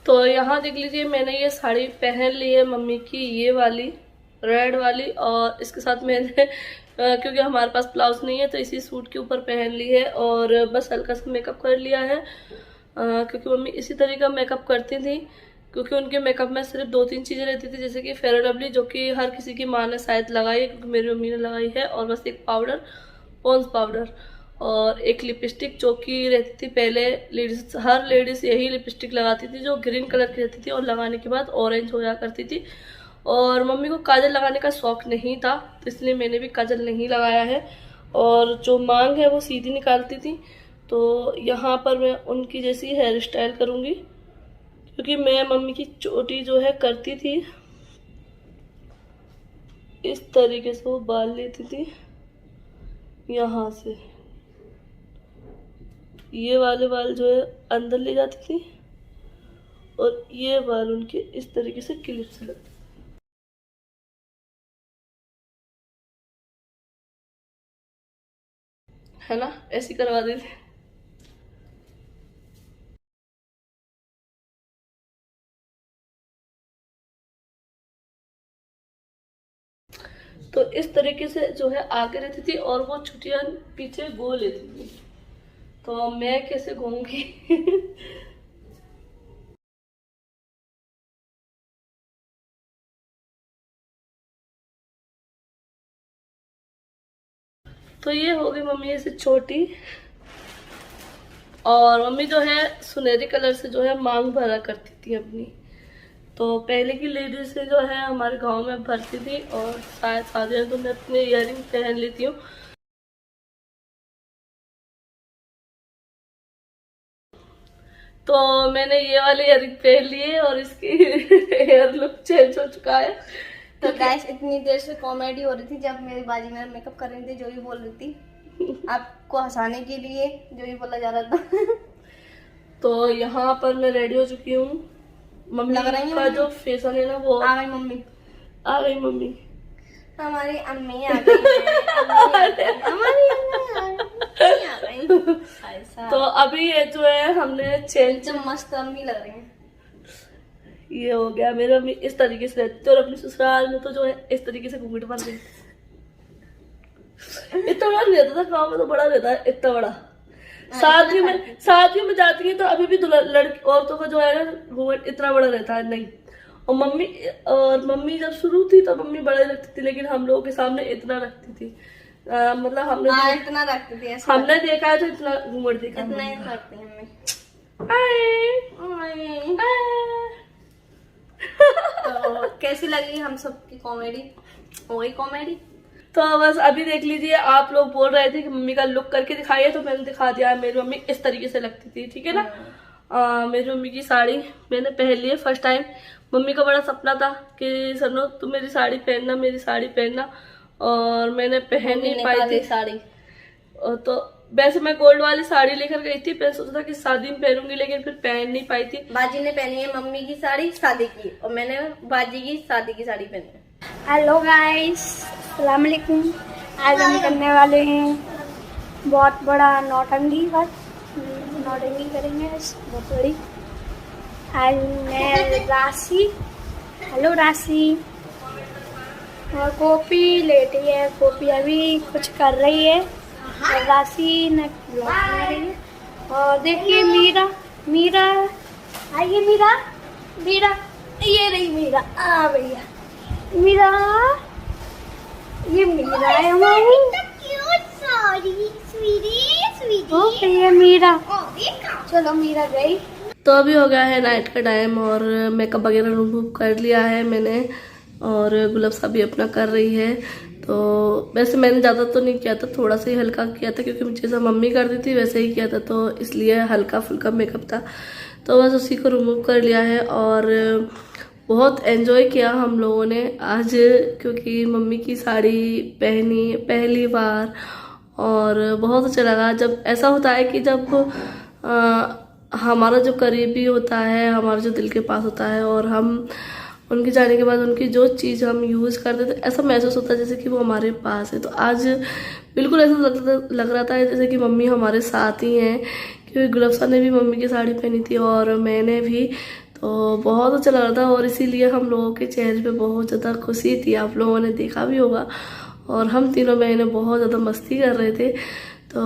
तो यहाँ देख लीजिए, मैंने ये साड़ी पहन ली है मम्मी की, ये वाली रेड वाली, और इसके साथ मैंने क्योंकि हमारे पास ब्लाउज नहीं है तो इसी सूट के ऊपर पहन ली है, और बस हल्का सा मेकअप कर लिया है, क्योंकि मम्मी इसी तरह का मेकअप करती थी। क्योंकि उनके मेकअप में सिर्फ 2-3 चीज़ें रहती थी, जैसे कि फेयर एंड लवली, जो कि हर किसी की माँ ने शायद लगाई है, क्योंकि मेरी मम्मी ने लगाई है, और बस एक पाउडर, पॉन्स पाउडर, और एक लिपस्टिक जो कि रहती थी पहले लेडीज, हर लेडीज यही लिपस्टिक लगाती थी जो ग्रीन कलर की रहती थी और लगाने के बाद ऑरेंज हो जाया करती थी। और मम्मी को काजल लगाने का शौक नहीं था, तो इसलिए मैंने भी काजल नहीं लगाया है, और जो मांग है वो सीधी निकालती थी। तो यहाँ पर मैं उनकी जैसी हेयर स्टाइल करूँगी, क्योंकि मैं मम्मी की चोटी जो है करती थी इस तरीके से, वो बाल लेती थी यहाँ से, ये वाले बाल जो है अंदर ले जाती थी, और ये बाल उनके इस तरीके से क्लिप से लगते है ना, ऐसी करवा देते। तो इस तरीके से जो है आगे रहती थी, और वो छुट्टियां पीछे गो लेती थी, तो मैं कैसे घूमूंगी। तो ये हो गई मम्मी ऐसे छोटी, और मम्मी जो है सुनहरी कलर से जो है मांग भरा करती थी अपनी। तो पहले की लेडीज से जो है हमारे गांव में भरती थी, और शायद शादी में तो मैं अपने इयररिंग पहन लेती हूँ। तो मैंने ये वाले इयररिंग पहन लिए, और इसकी हेयर लुक चेंज हो चुका है। तो गाइस, इतनी देर से कॉमेडी हो रही थी जब मेरी बाजी मेरा मेकअप कर रही थी, जो भी बोल रही थी आपको हंसाने के लिए जो भी बोला जा रहा था। तो यहाँ पर मैं रेडी हो चुकी हूँ। मम्मी लग रही है का जो फेसन है ना वो आ गई मम्मी, आ गई मम्मी, हमारी अम्मी आ गई है, हमारी अम्मी आ गई। ऐसा तो अभी ये जो है हमने चेंज, जो मस्त अम्मी लग रही है। ये हो गया, मेरी मम्मी इस तरीके से रहती थी, और अपनी ससुराल में तो जो है इस तरीके से घूंघट बांध देती। इतना बड़ा नहीं रहता था, गाँव में तो बड़ा रहता है, इतना बड़ा। शादियों में जाती है तो अभी भी लड़की औरतों का जो है ना घूंघट इतना बड़ा रहता है नहीं। और मम्मी जब शुरू थी तो मम्मी बड़ा ही रखती थी, लेकिन हम लोगों के सामने इतना रखती थी, मतलब इतना रखती थी, हमने देखा है तो इतना घूंघट देखा, इतना ही रखती है मम्मी। तो कैसी लगी हम सबकी कॉमेडी? हो गई कॉमेडी? तो बस अभी देख लीजिए, आप लोग बोल रहे थे कि मम्मी का लुक करके दिखाइए, तो मैंने दिखा दिया है। मेरी मम्मी इस तरीके से लगती थी, ठीक है ना। मेरी मम्मी की साड़ी मैंने पहन ली है फर्स्ट टाइम। मम्मी का बड़ा सपना था कि सनो तुम मेरी साड़ी पहनना, मेरी साड़ी पहनना, और मैंने पहन नहीं पाई थी साड़ी। और तो वैसे मैं गोल्ड वाली साड़ी लेकर गई थी, मैं सोचा था कि शादी में पहनूंगी, लेकिन फिर पहन नहीं पाई थी। बाजी ने पहनी है मम्मी की साड़ी शादी की, और मैंने बाजी की शादी की साड़ी पहनी है। हेलो गाइस, अस्सलाम वालेकुम। आज हम करने वाले हैं बहुत बड़ा नौटंकी, बस नौटंकी करेंगे बहुत बड़ी। आज मैं राशि, हेलो राशि, और कॉपी लेटी है, कॉपी अभी कुछ कर रही है, और राशि ने ब्लॉग बना रही है। और देखिए मीरा आइए, मीरा ये रही मीरा, आ भैया मीरा, ये मीरा है हमारी। ओके ये मीरा, चलो मीरा गई। तो अभी हो गया है नाइट का टाइम, और मेकअप वगैरह रिमूव कर लिया है मैंने, और गुलाब साहब भी अपना कर रही है। तो वैसे मैंने ज़्यादा तो नहीं किया था, थोड़ा सा ही हल्का किया था, क्योंकि जैसा मम्मी करती थी वैसे ही किया था, तो इसलिए हल्का फुल्का मेकअप था। तो बस उसी को रिमूव कर लिया है, और बहुत एंजॉय किया हम लोगों ने आज, क्योंकि मम्मी की साड़ी पहनी पहली बार, और बहुत अच्छा लगा। जब ऐसा होता है कि जब हमारा जो करीबी होता है, हमारा जो दिल के पास होता है, और हम उनके जाने के बाद उनकी जो चीज़ हम यूज़ करते थे, ऐसा महसूस होता है जैसे कि वो हमारे पास है। तो आज बिल्कुल ऐसा लग रहा था जैसे कि मम्मी हमारे साथ ही हैं, क्योंकि गुलाब साहब ने भी मम्मी की साड़ी पहनी थी और मैंने भी। तो बहुत अच्छा लग रहा था और इसीलिए हम लोगों के चेहरे पे बहुत ज़्यादा खुशी थी। आप लोगों ने देखा भी होगा। और हम तीनों बहनें बहुत ज़्यादा मस्ती कर रहे थे। तो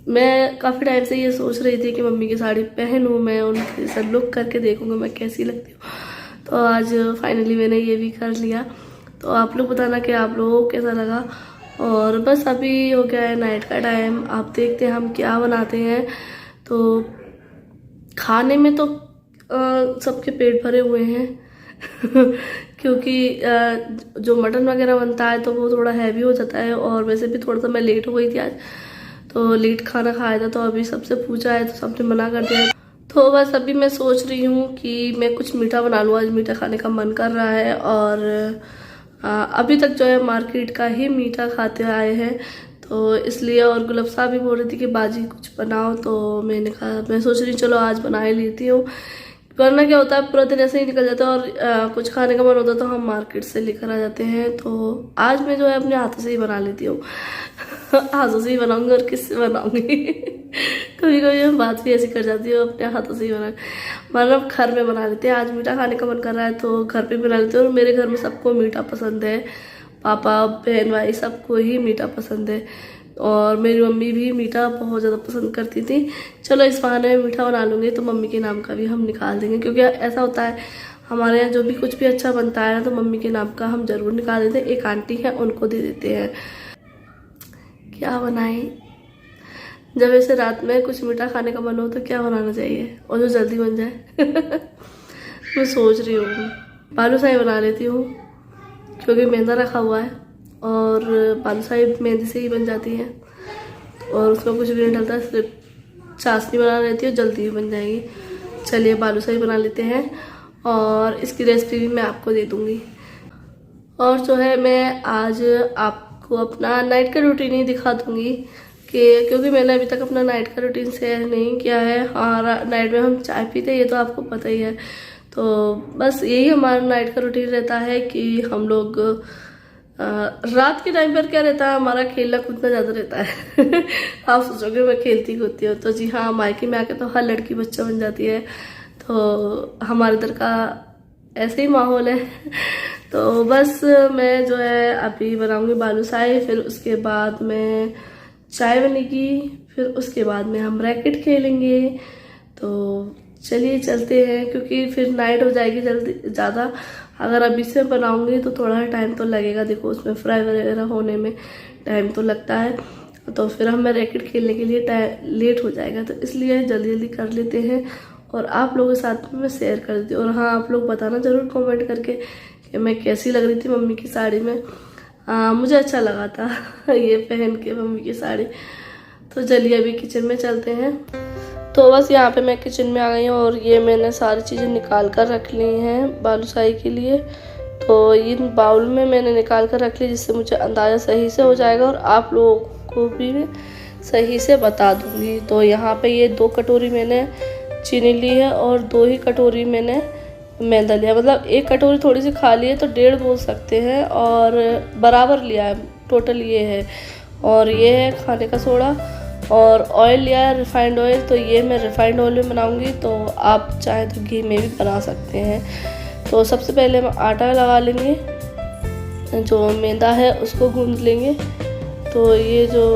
मैं काफ़ी टाइम से ये सोच रही थी कि मम्मी की साड़ी पहनूं, मैं उनके साथ लुक करके देखूंगा मैं कैसी लगती हूँ। तो आज फाइनली मैंने ये भी कर लिया। तो आप लोग बताना कि आप लोगों को कैसा लगा। और बस अभी हो गया है नाइट का टाइम। आप देखते हैं हम क्या बनाते हैं। तो खाने में तो सबके पेट भरे हुए हैं क्योंकि जो मटन वगैरह बनता है तो वो थोड़ा हैवी हो जाता है। और वैसे भी थोड़ा सा मैं लेट हो गई थी आज, तो लेट खाना खाया था। तो अभी सबसे पूछा है तो सबने मना कर दिया। तो बस अभी मैं सोच रही हूँ कि मैं कुछ मीठा बना लूँ। आज मीठा खाने का मन कर रहा है और अभी तक जो है मार्केट का ही मीठा खाते आए हैं, तो इसलिए। और गुलाब साहब भी बोल रही थी कि बाजी कुछ बनाओ, तो मैंने कहा मैं सोच रही चलो आज बना ही लेती हूँ। वरना क्या होता है पूरा दिन ऐसे ही निकल जाता है और कुछ खाने का मन होता है तो हम मार्केट से लेकर आ जाते हैं। तो आज मैं जो है अपने हाथों से ही बना लेती हूँ हाथों से ही बनाऊंगी और किससे बनाऊंगी कभी कभी मैं बात भी ऐसी कर जाती हूँ, अपने हाथों से ही बना मतलब घर में बना लेते हैं। आज मीठा खाने का मन कर रहा है तो घर पे बना लेते हैं। और मेरे घर में सबको मीठा पसंद है, पापा बहन भाई सबको ही मीठा पसंद है। और मेरी मम्मी भी मीठा बहुत ज़्यादा पसंद करती थी। चलो इस बहाने में मीठा बना लूँगी तो मम्मी के नाम का भी हम निकाल देंगे, क्योंकि ऐसा होता है हमारे यहाँ जो भी कुछ भी अच्छा बनता है ना तो मम्मी के नाम का हम ज़रूर निकाल देते हैं। एक आंटी है उनको दे देते हैं। क्या बनाएं, जब ऐसे रात में कुछ मीठा खाने का मन हो तो क्या बनाना चाहिए और जो जल्दी बन जाए मैं सोच रही हूँ बालूशाही बना लेती हूँ, क्योंकि मैदा रखा हुआ है और बालूशाही मैदे से ही बन जाती है और उसमें कुछ भी नहीं डलता, सिर्फ चाशनी बना लेती हूँ, जल्दी भी बन जाएगी। चलिए बालूशाही बना लेते हैं और इसकी रेसिपी भी मैं आपको दे दूँगी। और जो है मैं आज आपको अपना नाइट का रूटीन ही दिखा दूँगी कि क्योंकि मैंने अभी तक अपना नाइट का रूटीन शेयर नहीं किया है। हाँ, नाइट में हम चाय पीते हैं, ये तो आपको पता ही है। तो बस यही हमारा नाइट का रूटीन रहता है कि हम लोग रात के टाइम पर क्या रहता है, हमारा खेलना कूदना ज़्यादा रहता है आप सोचोगे मैं खेलती कूदती हूँ, तो जी हाँ, मायके में आके तो हर लड़की बच्चा बन जाती है। तो हमारे इधर का ऐसे ही माहौल है। तो बस मैं जो है अभी बनाऊंगी बालूशाही, फिर उसके बाद में चाय बनेगी, फिर उसके बाद में हम रैकेट खेलेंगे। तो चलिए चलते हैं, क्योंकि फिर नाइट हो जाएगी जल्दी ज़्यादा। अगर अभी से बनाऊंगी तो थोड़ा टाइम तो लगेगा, देखो उसमें फ्राई वगैरह होने में टाइम तो लगता है। तो फिर हमें रैकेट खेलने के लिए लेट हो जाएगा, तो इसलिए जल्दी जल्दी कर लेते हैं और आप लोगों के साथ में मैं शेयर कर देती हूँ। और हाँ, आप लोग बताना ज़रूर कमेंट करके कि मैं कैसी लग रही थी मम्मी की साड़ी में। मुझे अच्छा लगा था ये पहन के मम्मी की साड़ी। तो चलिए अभी किचन में चलते हैं। तो बस यहाँ पे मैं किचन में आ गई हूँ और ये मैंने सारी चीज़ें निकाल कर रख ली हैं बालूशाही के लिए। तो इन बाउल में मैंने निकाल कर रख ली, जिससे मुझे अंदाज़ा सही से हो जाएगा और आप लोगों को भी मैं सही से बता दूँगी। तो यहाँ पे ये 2 कटोरी मैंने चीनी ली है और 2 ही कटोरी मैंने मैदा लिया। मतलब 1 कटोरी थोड़ी सी खाली है तो 1.5 बोल सकते हैं, और बराबर लिया है टोटल ये है। और ये है खाने का सोडा और ऑयल लिया है, रिफाइंड ऑयल। तो ये मैं रिफाइंड ऑयल में बनाऊंगी, तो आप चाहें तो घी में भी बना सकते हैं। तो सबसे पहले हम आटा लगा लेंगे, जो मैदा है उसको गूंद लेंगे। तो ये जो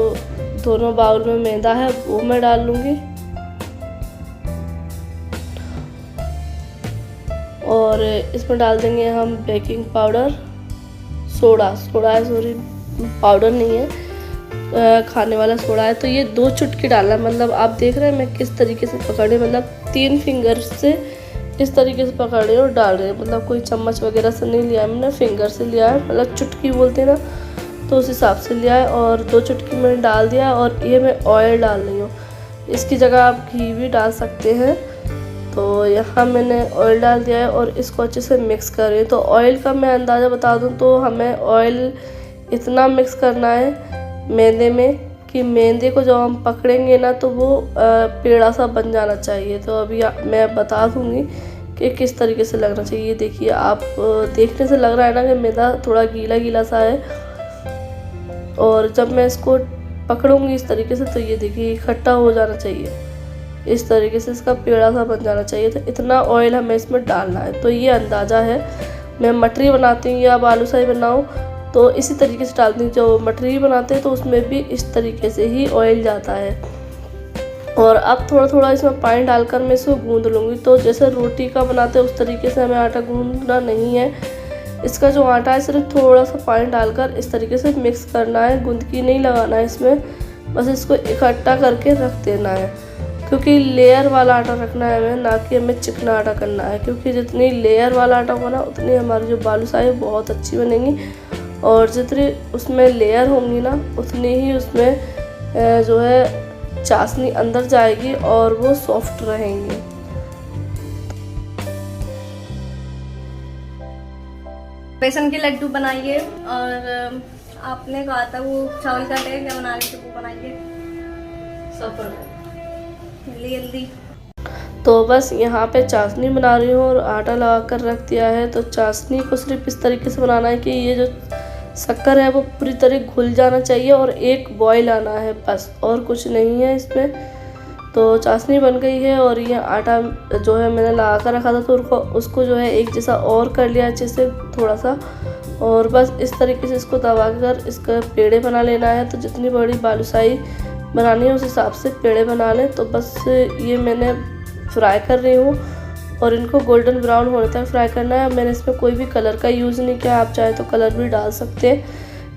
दोनों बाउल में मैदा है वो मैं डाल लूँगी और इसमें डाल देंगे हम बेकिंग पाउडर, सोडा है, सॉरी पाउडर नहीं है, खाने वाला सोडा है। तो ये 2 चुटकी डालना, मतलब आप देख रहे हैं मैं किस तरीके से पकड़ रही, मतलब 3 फिंगर से इस तरीके से पकड़ रही और डाल रही है। मतलब कोई चम्मच वगैरह से नहीं लिया है मैंने, फिंगर से लिया है, मतलब चुटकी बोलते हैं ना, तो उस हिसाब से लिया है। और 2 चुटकी मैंने डाल दिया और ये मैं ऑयल डाल रही हूँ। इसकी जगह आप घी भी डाल सकते हैं। तो यहाँ मैंने ऑयल डाल दिया है और इसको अच्छे से मिक्स कर रही हूँ। तो ऑयल का मैं अंदाज़ा बता दूँ तो हमें ऑयल इतना मिक्स करना है मैदे में कि मैदे को जब हम पकड़ेंगे ना तो वो पेड़ा सा बन जाना चाहिए। तो अभी मैं बता दूँगी कि किस तरीके से लगना चाहिए। देखिए, आप देखने से लग रहा है ना कि मैदा थोड़ा गीला गीला सा है, और जब मैं इसको पकड़ूंगी इस तरीके से तो ये देखिए इकट्ठा हो जाना चाहिए, इस तरीके से इसका पेड़ा सा बन जाना चाहिए। तो इतना ऑयल हमें इसमें डालना है। तो ये अंदाज़ा है। मैं मटरी बनाती हूँ या बालूशाही बनाऊँ तो इसी तरीके से डालती हूँ। जो मटरी बनाते हैं तो उसमें भी इस तरीके से ही ऑयल जाता है। और अब थोड़ा थोड़ा इसमें पानी डालकर मैं इसको गूँध लूँगी। तो जैसे रोटी का बनाते हैं उस तरीके से हमें आटा गूँधना नहीं है। इसका जो आटा है सिर्फ थोड़ा सा पानी डालकर इस तरीके से मिक्स करना है, गुंदकी नहीं लगाना है इसमें, बस इसको इकट्ठा करके रख देना है। क्योंकि लेयर वाला आटा रखना है हमें, ना कि हमें चिकना आटा करना है। क्योंकि जितनी लेयर वाला आटा होगा ना उतनी हमारी जो बालूशाही बहुत अच्छी बनेंगी, और जितनी उसमें लेयर होंगी ना उतनी ही उसमें जो है चाशनी अंदर जाएगी और वो सॉफ्ट रहेंगी। बेसन के लड्डू बनाइए, और आपने कहा था वो चावल का आटे क्या बना रही थी वो बनाइए जल्दी जल्दी। तो बस यहाँ पे चाशनी बना रही हूँ और आटा लगा कर रख दिया है। तो चाशनी को सिर्फ इस तरीके से बनाना है कि ये जो शक्कर है वो पूरी तरह घुल जाना चाहिए और एक बॉईल आना है, बस और कुछ नहीं है इसमें। तो चाशनी बन गई है और ये आटा जो है मैंने लगा कर रखा था, तो उसको जो है एक जैसा और कर लिया अच्छे से थोड़ा सा, और बस इस तरीके से इसको दबा कर इसका पेड़े बना लेना है। तो जितनी बड़ी बालूशाही बनानी है उस हिसाब से पेड़े बना लें। तो बस ये मैंने फ्राई कर रही हूँ और इनको गोल्डन ब्राउन होने तक फ्राई करना है। मैंने इसमें कोई भी कलर का यूज़ नहीं किया, आप चाहे तो कलर भी डाल सकते हैं,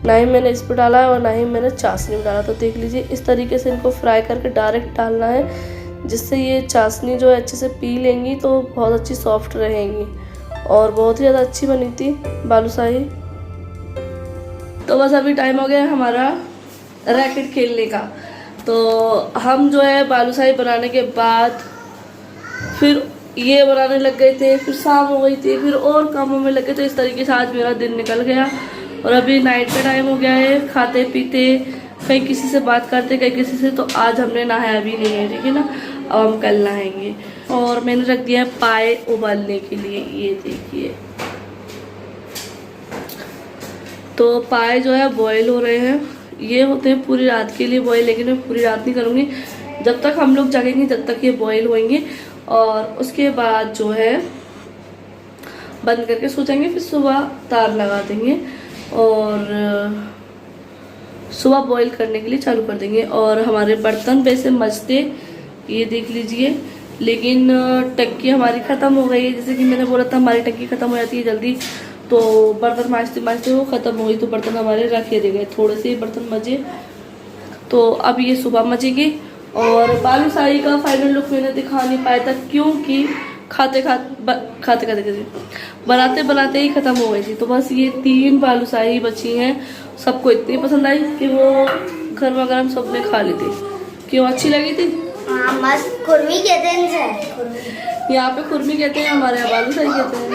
ना ही मैंने इस पर डाला है और ना ही मैंने चाशनी में डाला। तो देख लीजिए इस तरीके से इनको फ्राई करके डायरेक्ट डालना है, जिससे ये चाशनी जो है अच्छे से पी लेंगी तो बहुत अच्छी सॉफ्ट रहेंगी और बहुत ही ज़्यादा अच्छी बनी थी बालूशाही। तो बस अभी टाइम हो गया हमारा रैकेट खेलने का। तो हम जो है बालूशाही बनाने के बाद फिर ये बनाने लग गए थे, फिर शाम हो गई थी, फिर और कामों में लगे। तो इस तरीके से आज मेरा दिन निकल गया और अभी नाइट का टाइम हो गया है। खाते पीते कहीं किसी से बात करते कहीं किसी से। तो आज हमने नहाया भी नहीं है, ठीक है ना, अब हम कल नहाएंगे। और मैंने रख दिया है पाए उबालने के लिए, ये देखिए। तो पाए जो है बॉयल हो रहे हैं। ये होते हैं पूरी रात के लिए बॉयल, लेकिन मैं पूरी रात नहीं करूँगी, जब तक हम लोग जगेंगे जब तक ये बॉयल होंगे। और उसके बाद जो है बंद करके सो जाएंगे, फिर सुबह तार लगा देंगे और सुबह बॉईल करने के लिए चालू कर देंगे। और हमारे बर्तन वैसे मजते, ये देख लीजिए, लेकिन टंकी हमारी ख़त्म हो गई है। जैसे कि मैंने बोला था हमारी टंकी ख़त्म हो जाती है जल्दी, तो बर्तन मांजते मांजते वो ख़त्म हो गई। तो बर्तन हमारे रखे दे गए, थोड़े से बर्तन मजे। तो अब ये सुबह मजेंगे। और बालूशाही का फाइनल लुक मैंने दिखा नहीं पाया था, क्योंकि खाते बनाते बनाते ही ख़त्म हो गई थी। तो बस ये 3 बालूशाही बची हैं। सबको इतनी पसंद आई कि वो गर्मा गर्म सबने खा ली थी। क्यों, अच्छी लगी थी? हाँ, मस्त। कुर्मी कहते हैं इनसे। यहाँ पे कुर्मी कहते हैं, हमारे यहाँ बालूशाही कहते हैं।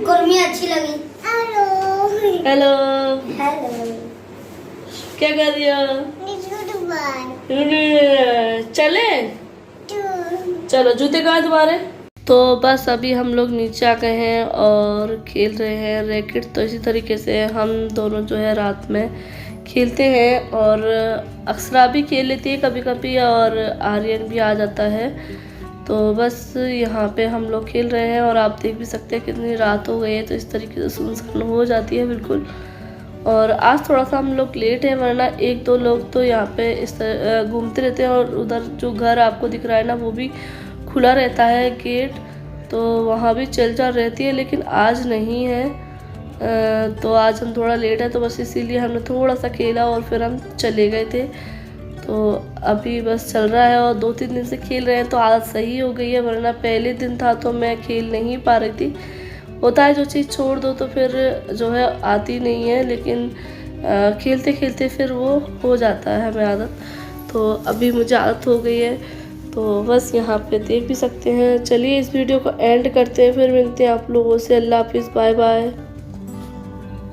कुर्मी अच्छी लगी। हेलो हेलो, क्या कर रही हो? चले चलो, जूते कहाँ तुम्हारे? तो बस अभी हम लोग नीचे आ गए हैं और खेल रहे हैं रैकेट। तो इसी तरीके से हम दोनों जो है रात में खेलते हैं, और अक्सरा भी खेल लेती है कभी कभी, और आर्यन भी आ जाता है। तो बस यहाँ पे हम लोग खेल रहे हैं और आप देख भी सकते हैं कितनी रात हो गई है। तो इस तरीके से सुनसान हो जाती है बिल्कुल। और आज थोड़ा सा हम लोग लेट है, वरना 1-2 लोग तो यहाँ पे इस तरह घूमते रहते हैं। और उधर जो घर आपको दिख रहा है ना, वो भी खुला रहता है गेट, तो वहाँ भी चल रहती है, लेकिन आज नहीं है। तो आज हम थोड़ा लेट है, तो बस इसीलिए हमने थोड़ा सा खेला और फिर हम चले गए थे। तो अभी बस चल रहा है और 2-3 दिन से खेल रहे हैं, तो आदत सही हो गई है। वरना पहले दिन था तो मैं खेल नहीं पा रही थी। होता है जो चीज़ छोड़ दो तो फिर जो है आती नहीं है, लेकिन खेलते खेलते फिर वो हो जाता है हमें आदत। तो अभी मुझे आदत हो गई है। तो बस यहाँ पे देख भी सकते हैं। चलिए इस वीडियो को एंड करते हैं, फिर मिलते हैं आप लोगों से। अल्लाह हाफिज़, बाय बाय।